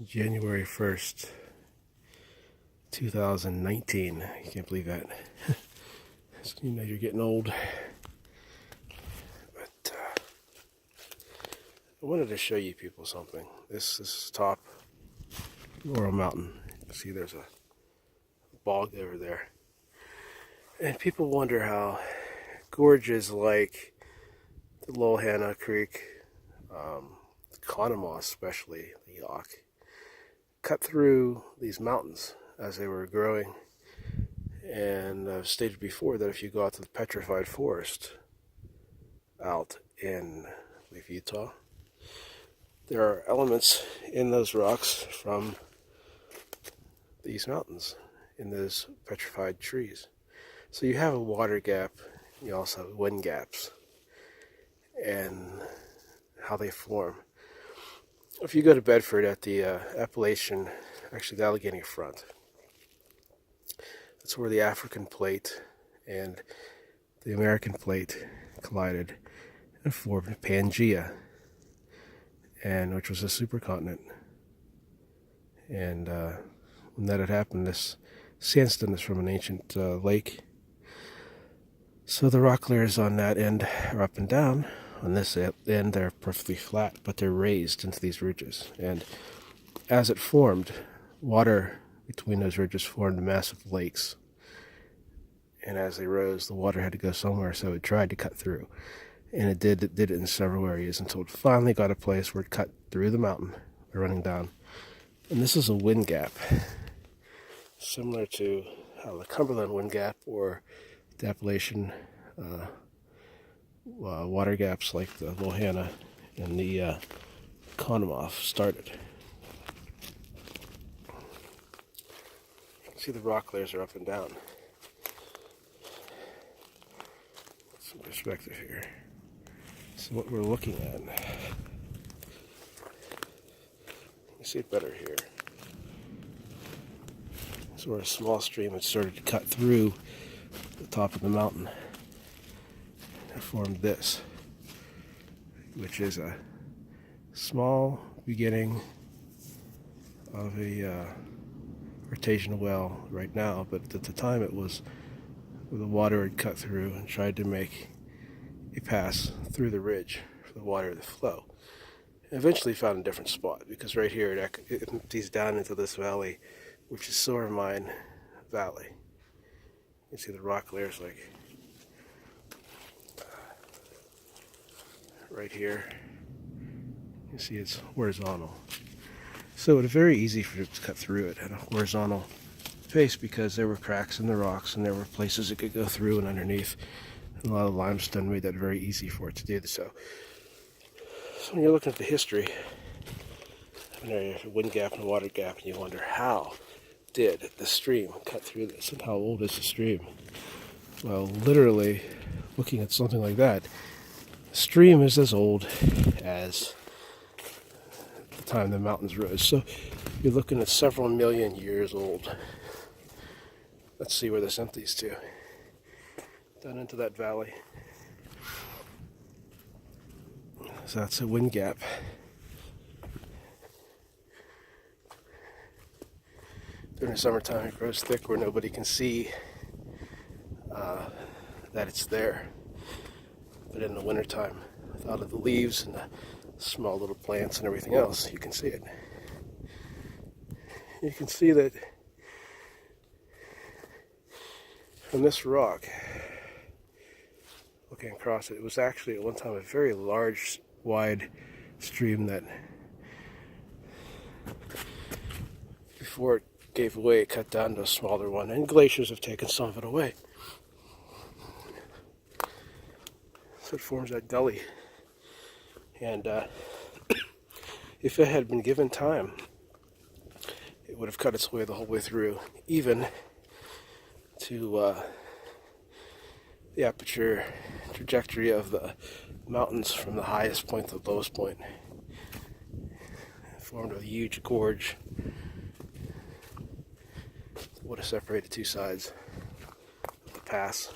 January 1st, 2019. I can't believe that. You know you're getting old. But I wanted to show you people something. This is top Laurel Mountain. You see there's a bog over there. And people wonder how gorges like the Lohanna Creek, Conemaugh especially, the Yaak, cut through these mountains as they were growing. And I've stated before that if you go out to the Petrified Forest out in, I believe, Utah, there are elements in those rocks from these mountains, in those petrified trees. So you have a water gap, you also have wind gaps, and how they form. If you go to Bedford at the Appalachian, actually the Allegheny Front, that's where the African plate and the American plate collided and formed Pangaea, and which was a supercontinent. And when that had happened, this sandstone is from an ancient lake. So the rock layers on that end are up and down. On this end, they're perfectly flat, but they're raised into these ridges. And as it formed, water between those ridges formed massive lakes. And as they rose, the water had to go somewhere, so it tried to cut through. And it did it in several areas until it finally got a place where it cut through the mountain by running down. And this is a wind gap, similar to how the Cumberland wind gap or the Appalachian water gaps like the Lohanna and the Conemaugh started. You can see the rock layers are up and down. Some perspective here. So what we're looking at, you see it better here. So we're a small stream that started to cut through the top of the mountain and formed this, which is a small beginning of a artesian well right now, but at the time it was where the water had cut through and tried to make a pass through the ridge for the water to flow. And eventually found a different spot, because right here it empties down into this valley, which is Silver Mine Valley. You can see the rock layers like right here. You see it's horizontal. So it was very easy for it to cut through it at a horizontal face because there were cracks in the rocks and there were places it could go through and underneath. And a lot of limestone made that very easy for it to do so. So when you're looking at the history of an area, a wind gap and a water gap, and you wonder how did the stream cut through this and how old is the stream? Well, literally, looking at something like that, the stream is as old as the time the mountains rose. So you're looking at several million years old. Let's see where this empties to. Down into that valley. So that's a wind gap. During the summertime, it grows thick where nobody can see that it's there. But in the wintertime, with all of the leaves and the small little plants and everything else, you can see it. You can see that from this rock, looking across it, it was actually at one time a very large, wide stream that, before it gave way, it cut down to a smaller one, and glaciers have taken some of it away. So it forms that gully. And if it had been given time, it would have cut its way the whole way through, even to the aperture trajectory of the mountains from the highest point to the lowest point. It formed a huge gorge that would have separated two sides of the pass.